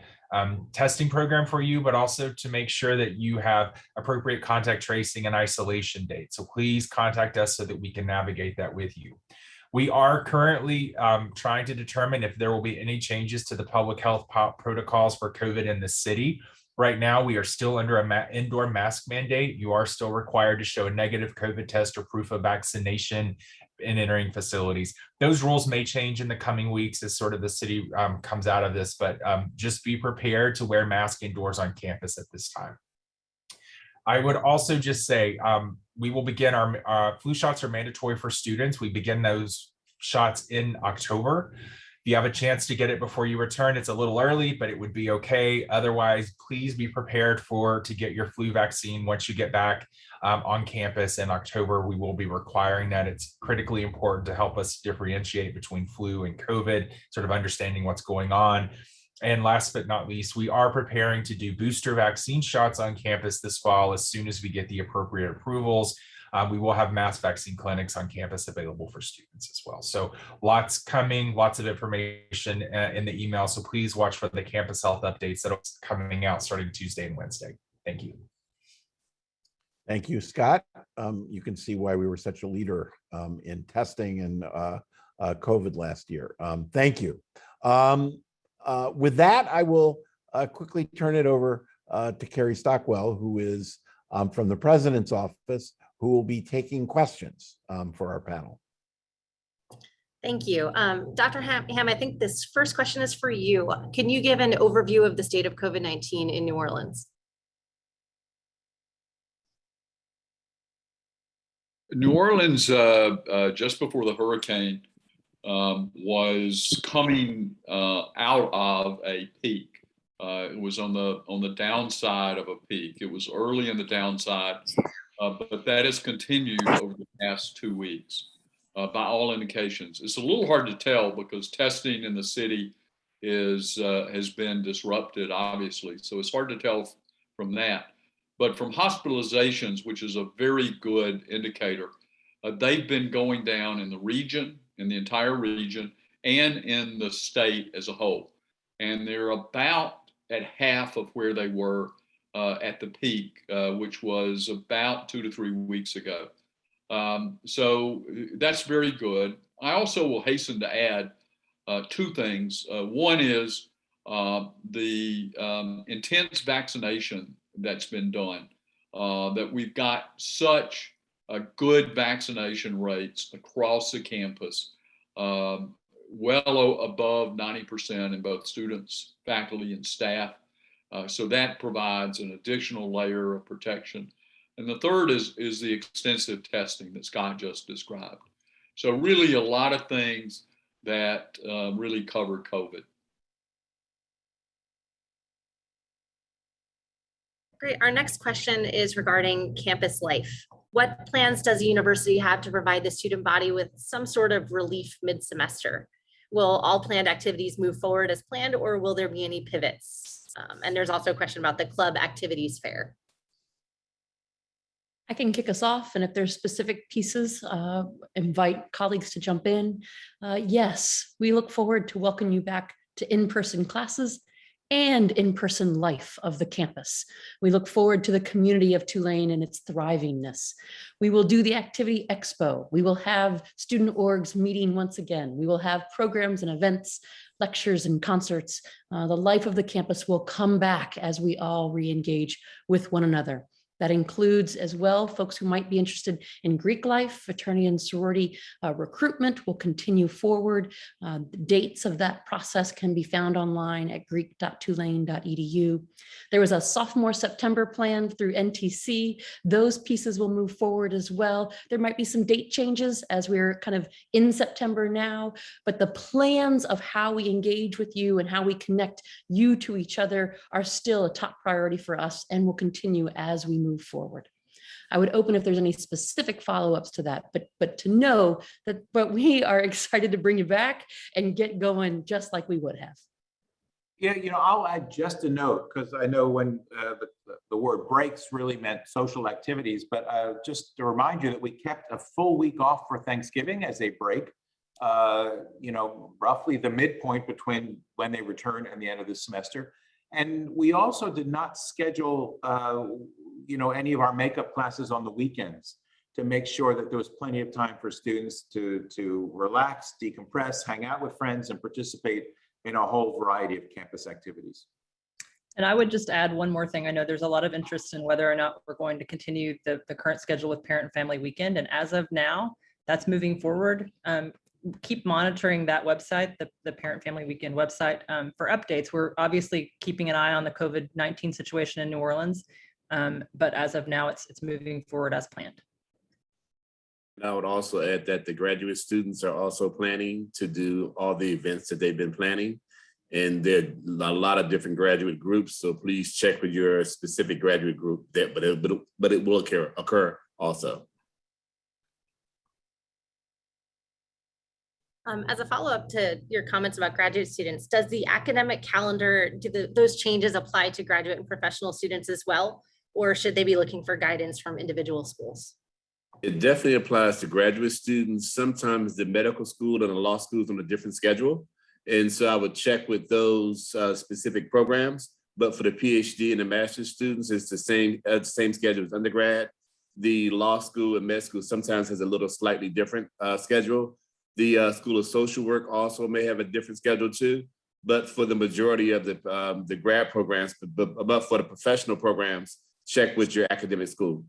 testing program for you, but also to make sure that you have appropriate contact tracing and isolation dates. So please contact us so that we can navigate that with you. We are currently trying to determine if there will be any changes to the public health protocols for COVID in the city. Right now, we are still under an indoor mask mandate. You are still required to show a negative COVID test or proof of vaccination in entering facilities. Those rules may change in the coming weeks as sort of the city comes out of this, but just be prepared to wear masks indoors on campus at this time. I would also just say we will begin our flu shots are mandatory for students. We begin those shots in October. If you have a chance to get it before you return, it's a little early, but it would be okay. Otherwise, please be prepared to get your flu vaccine once you get back on campus in October. We will be requiring that. It's critically important to help us differentiate between flu and COVID, sort of understanding what's going on. And last but not least, we are preparing to do booster vaccine shots on campus this fall as soon as we get the appropriate approvals. We will have mass vaccine clinics on campus available for students as well. So lots coming, lots of information in the email. So please watch for the campus health updates that are coming out starting Tuesday and Wednesday. Thank you. Thank you, Scott. You can see why we were such a leader in testing and COVID last year. Thank you. With that, I will quickly turn it over to Carrie Stockwell, who is from the president's office, who will be taking questions for our panel. Thank you. Dr. Ham, I think this first question is for you. Can you give an overview of the state of COVID-19 in New Orleans? New Orleans, just before the hurricane, was coming out of a peak. It was on the downside of a peak. It was early in the downside, but that has continued over the past 2 weeks, by all indications. It's a little hard to tell because testing in the city has been disrupted, obviously. So it's hard to tell from that. But from hospitalizations, which is a very good indicator, they've been going down in the region, in the entire region, and in the state as a whole. And they're about at half of where they were at the peak, which was about 2 to 3 weeks ago. So that's very good. I also will hasten to add 2 things. One is the intense vaccination that's been done, that we've got such good vaccination rates across the campus, well above 90% in both students, faculty, and staff. So that provides an additional layer of protection. And the third is the extensive testing that Scott just described. So really a lot of things that really cover COVID. Great. Our next question is regarding campus life. What plans does the university have to provide the student body with some sort of relief mid-semester? Will all planned activities move forward as planned, or will there be any pivots? And there's also a question about the club activities fair. I can kick us off, and if there's specific pieces, invite colleagues to jump in. Yes, we look forward to welcoming you back to in-person classes and in-person life of the campus. We look forward to the community of Tulane and its thrivingness. We will do the Activity Expo. We will have student orgs meeting once again. We will have programs and events, lectures and concerts. The life of the campus will come back as we all re-engage with one another. That includes as well folks who might be interested in Greek life, fraternity and sorority recruitment will continue forward. The dates of that process can be found online at greek.tulane.edu. There was a sophomore September plan through NTC. Those pieces will move forward as well. There might be some date changes as we're kind of in September now, but the plans of how we engage with you and how we connect you to each other are still a top priority for us and will continue as we move forward. I would open if there's any specific follow-ups to that, but to know that we are excited to bring you back and get going just like we would have. Yeah, I'll add just a note, because I know when the word breaks really meant social activities, but just to remind you that we kept a full week off for Thanksgiving as a break, roughly the midpoint between when they return and the end of the semester. And we also did not schedule, any of our makeup classes on the weekends to make sure that there was plenty of time for students to relax, decompress, hang out with friends, and participate in a whole variety of campus activities. And I would just add one more thing. I know there's a lot of interest in whether or not we're going to continue the current schedule with Parent and Family Weekend. And as of now, that's moving forward. Keep monitoring that website, the Parent Family Weekend website, for updates. We're obviously keeping an eye on the COVID-19 situation in New Orleans, but as of now, it's moving forward as planned. And I would also add that the graduate students are also planning to do all the events that they've been planning. And there are a lot of different graduate groups, so please check with your specific graduate group, but it will occur also. As a follow-up to your comments about graduate students, does the academic calendar, those changes apply to graduate and professional students as well? Or should they be looking for guidance from individual schools? It definitely applies to graduate students. Sometimes the medical school and the law school is on a different schedule. And so I would check with those specific programs. But for the PhD and the master's students, it's the same schedule as undergrad. The law school and med school sometimes has a little slightly different schedule. The School of Social Work also may have a different schedule too. But for the majority of the grad programs, but for the professional programs, check with your academic school.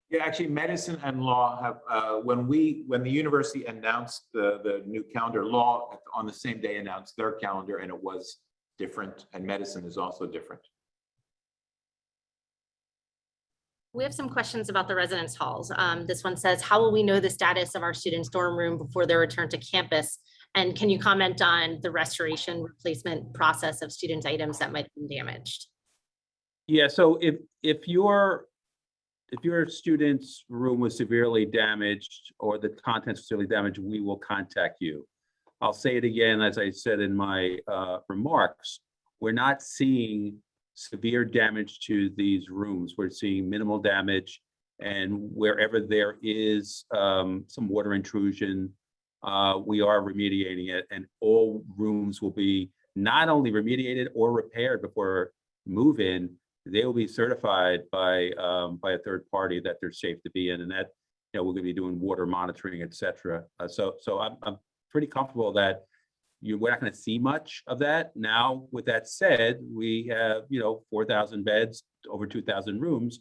Yeah, actually, medicine and law have, when the university announced the new calendar, law on the same day announced their calendar, and it was different, and medicine is also different. We have some questions about the residence halls. This one says, how will we know the status of our students' dorm room before their return to campus? And can you comment on the restoration replacement process of student items that might have been damaged? Yeah, so if your student's room was severely damaged or the contents were severely damaged, we will contact you. I'll say it again, as I said in my remarks, we're not seeing severe damage to these rooms. We're seeing minimal damage, and wherever there is some water intrusion, we are remediating it, and all rooms will be not only remediated or repaired before move-in. They will be certified by a third party that they're safe to be in, and that, you know, we're going to be doing water monitoring, et cetera. So I'm pretty comfortable that we're not going to see much of that. Now, with that said, we have, 4,000 beds, over 2,000 rooms.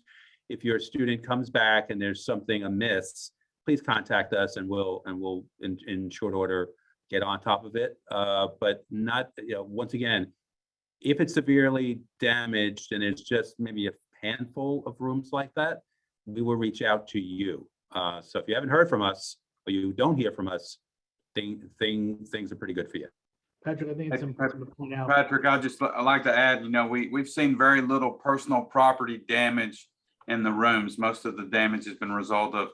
If your student comes back and there's something amiss, please contact us, and we'll in short order get on top of it. But not, once again, if it's severely damaged and it's just maybe a handful of rooms like that, we will reach out to you. So if you haven't heard from us, or you don't hear from us, things are pretty good for you. Patrick, I think it's important to point out. Patrick, I'd like to add, we've seen very little personal property damage in the rooms. Most of the damage has been a result of,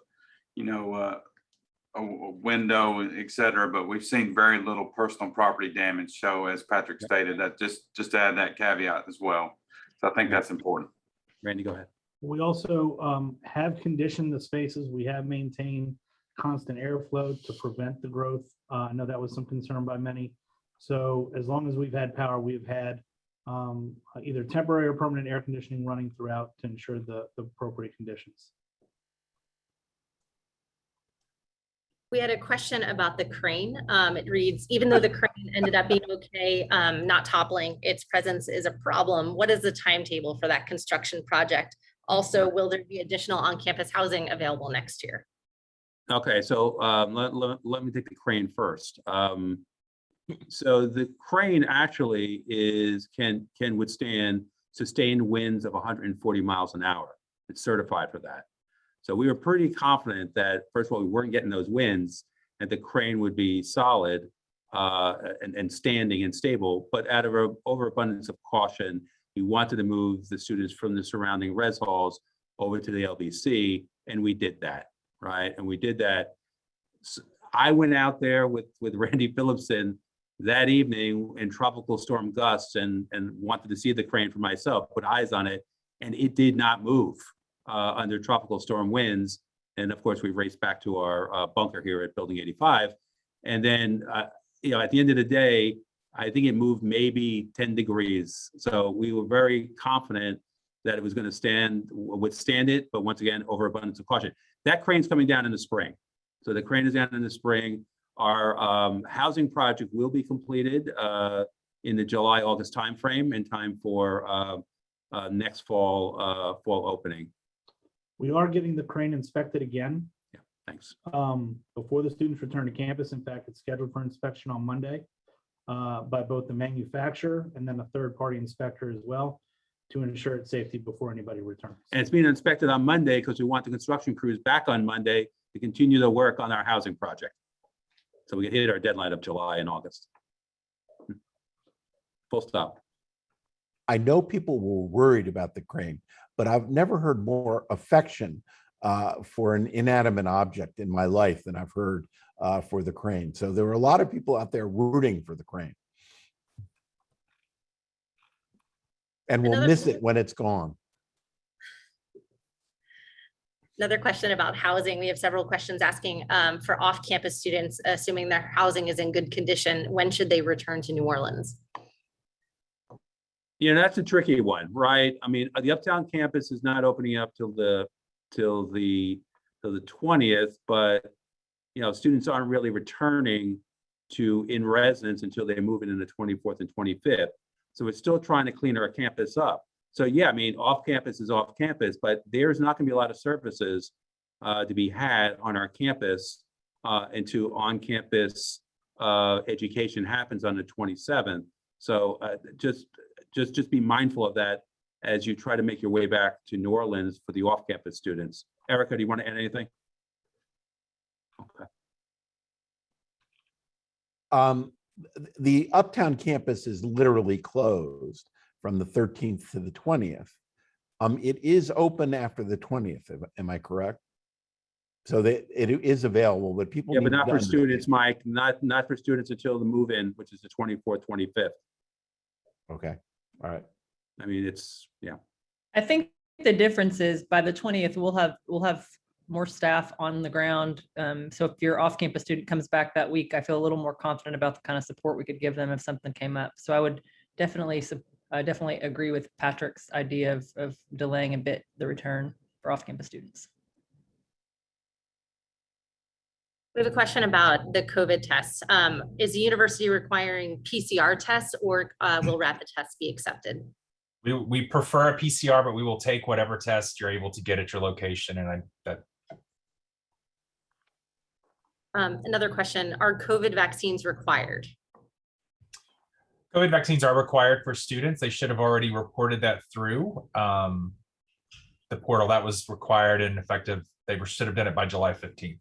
a window, et cetera, but we've seen very little personal property damage. So as Patrick stated, that just to add that caveat as well. So I think that's important. Randy, go ahead. We also have conditioned the spaces. We have maintained constant airflow to prevent the growth. I know that was some concern by many. So as long as we've had power, we've had either temporary or permanent air conditioning running throughout to ensure the appropriate conditions. We had a question about the crane. It reads, even though the crane ended up being okay, not toppling, its presence is a problem. What is the timetable for that construction project? Also, will there be additional on-campus housing available next year? Okay, so let me take the crane first. So the crane actually can withstand sustained winds of 140 miles an hour. It's certified for that. So we were pretty confident that, first of all, we weren't getting those winds, and the crane would be solid and standing and stable. But out of an overabundance of caution, we wanted to move the students from the surrounding res halls over to the LBC, and we did that, right? And we did that. So I went out there with Randy Phillipson that evening in tropical storm gusts and wanted to see the crane for myself, put eyes on it, and it did not move under tropical storm winds. And of course, we raced back to our bunker here at Building 85. And then, at the end of the day, I think it moved maybe 10 degrees. So we were very confident that it was going to withstand it. But once again, overabundance of caution. That crane's coming down in the spring. So the crane is down in the spring. Our housing project will be completed in the July-August timeframe, in time for next fall opening. We are getting the crane inspected again. Yeah, thanks. Before the students return to campus. In fact, it's scheduled for inspection on Monday by both the manufacturer and then a third-party inspector as well, to ensure its safety before anybody returns. And it's being inspected on Monday because we want the construction crews back on Monday to continue the work on our housing project, so we can hit our deadline of July and August. Full stop. I know people were worried about the crane, but I've never heard more affection for an inanimate object in my life than I've heard for the crane. So there were a lot of people out there rooting for the crane. And we'll miss it when it's gone. Another question about housing. We have several questions asking for off-campus students, assuming their housing is in good condition, when should they return to New Orleans? You know, that's a tricky one, right? I mean, the Uptown campus is not opening up till the 20th, but you know, students aren't really returning to in residence until they move in the 24th and 25th. So we're still trying to clean our campus up. So yeah, I mean, off campus is off campus, but there's not going to be a lot of services to be had on our campus until on-campus education happens on the 27th. So just be mindful of that as you try to make your way back to New Orleans for the off-campus students. Erica, do you want to add anything? Okay. The Uptown campus is literally closed from the 13th to the 20th. It is open after the 20th. Am I correct? So that it is available, but people. Yeah, but need not to for understand. students, Mike, not for students until the move-in, which is the 24th, 25th. Okay, all right. I mean, it's, yeah. I think the difference is by the 20th, we'll have more staff on the ground. So if your off-campus student comes back that week, I feel a little more confident about the kind of support we could give them if something came up. So I would definitely agree with Patrick's idea of delaying a bit the return for off-campus students. We have a question about the COVID tests. Is the university requiring PCR tests, or will rapid tests be accepted? We prefer a PCR, but we will take whatever test you're able to get at your location. And Another question, are COVID vaccines required? COVID vaccines are required for students. They should have already reported that through the portal. That was required and effective. They should have done it by July 15th.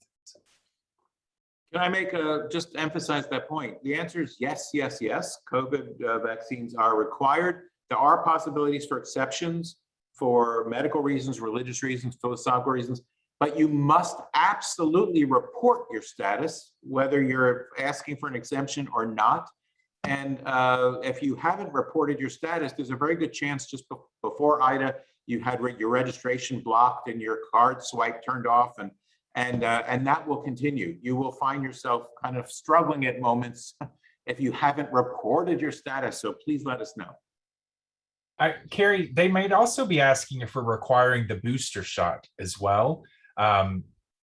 Can I just emphasize that point? The answer is yes, yes, yes. COVID vaccines are required. There are possibilities for exceptions for medical reasons, religious reasons, philosophical reasons, but you must absolutely report your status, whether you're asking for an exemption or not. And if you haven't reported your status, there's a very good chance just before Ida, you had your registration blocked and your card swipe turned off, and that will continue. You will find yourself kind of struggling at moments if you haven't reported your status. So please let us know. Carrie, they might also be asking if we're requiring the booster shot as well.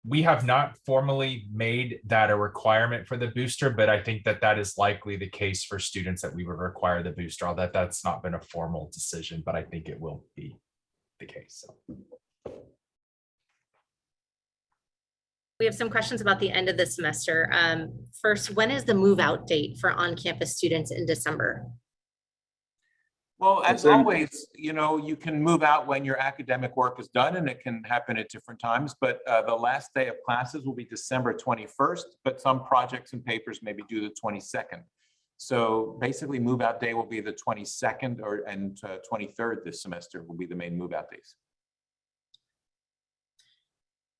We have not formally made that a requirement for the booster, but I think that is likely the case for students that we would require the booster. Although that's not been a formal decision, but I think it will be the case. So. We have some questions about the end of the semester. First, when is the move out date for on-campus students in December? Well, as always, you know, you can move out when your academic work is done, and it can happen at different times, but the last day of classes will be December 21st, but some projects and papers may be due the 22nd. So basically move out day will be the 22nd and 23rd this semester will be the main move out days.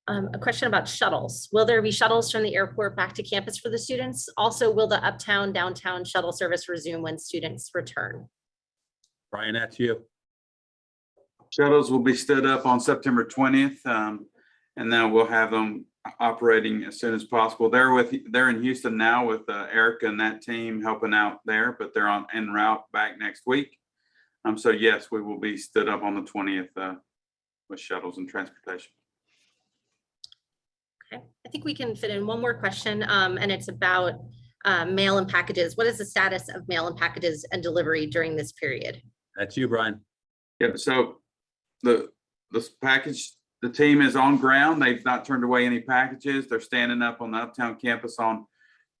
A question about shuttles. Will there be shuttles from the airport back to campus for the students? Also, will the uptown downtown shuttle service resume when students return? Brian, that's you. Shuttles will be stood up on September 20th, and then we'll have them operating as soon as possible. They're in Houston now with Erica and that team helping out there, but they're en route back next week. So yes, we will be stood up on the 20th with shuttles and transportation. Okay, I think we can fit in one more question, and it's about mail and packages. What is the status of mail and packages and delivery during this period? That's you, Brian. Yep. So the package, the team is on ground. They've not turned away any packages. They're standing up on the Uptown campus on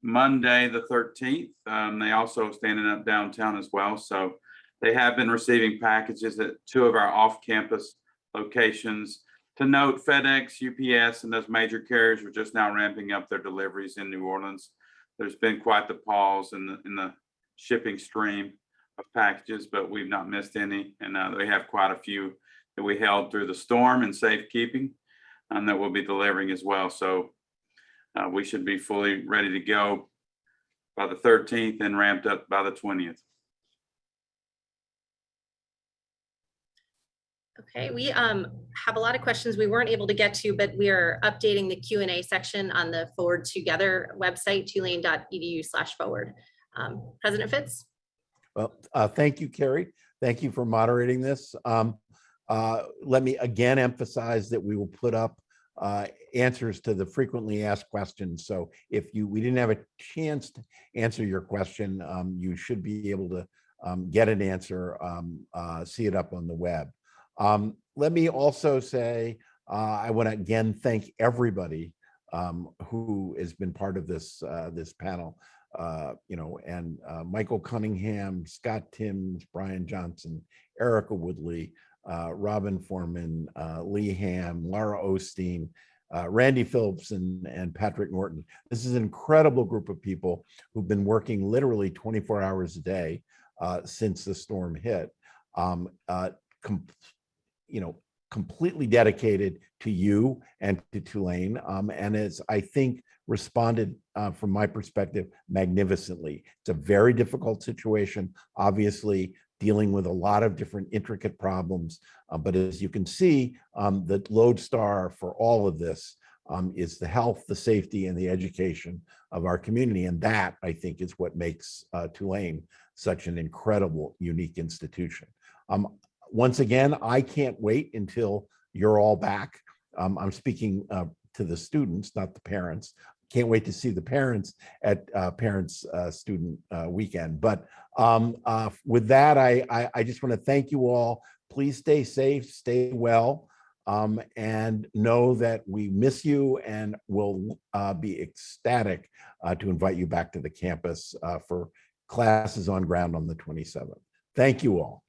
Monday, the 13th. They also standing up downtown as well. So they have been receiving packages at 2 of our off-campus locations. To note, FedEx, UPS, and those major carriers are just now ramping up their deliveries in New Orleans. There's been quite the pause in the shipping stream of packages, but we've not missed any. And they have quite a few that we held through the storm in safekeeping that we'll be delivering as well. So we should be fully ready to go by the 13th and ramped up by the 20th. Okay, we have a lot of questions we weren't able to get to, but we are updating the Q&A section on the Forward Together website, tulane.edu/forward. President Fitz? Well, thank you, Carrie. Thank you for moderating this. Let me again emphasize that we will put up answers to the frequently asked questions. So if we didn't have a chance to answer your question, you should be able to get an answer, see it up on the web. Let me also say, I want to again thank everybody who has been part of this panel. And Michael Cunningham, Scott Timms, Brian Johnson, Erica Woodley, Robin Forman, Lee Ham, Laura Osteen, Randy Phillips, and Patrick Norton. This is an incredible group of people who've been working literally 24 hours a day since the storm hit. Completely dedicated to you and to Tulane, and as I think responded from my perspective magnificently. It's a very difficult situation, obviously dealing with a lot of different intricate problems, but as you can see, the lodestar for all of this is the health, the safety, and the education of our community, and that I think is what makes Tulane such an incredible, unique institution. Once again, I can't wait until you're all back. I'm speaking to the students, not the parents. Can't wait to see the parents at Parents Student Weekend. But with that, I just want to thank you all. Please stay safe, stay well, and know that we miss you and will be ecstatic to invite you back to the campus for classes on ground on the 27th. Thank you all.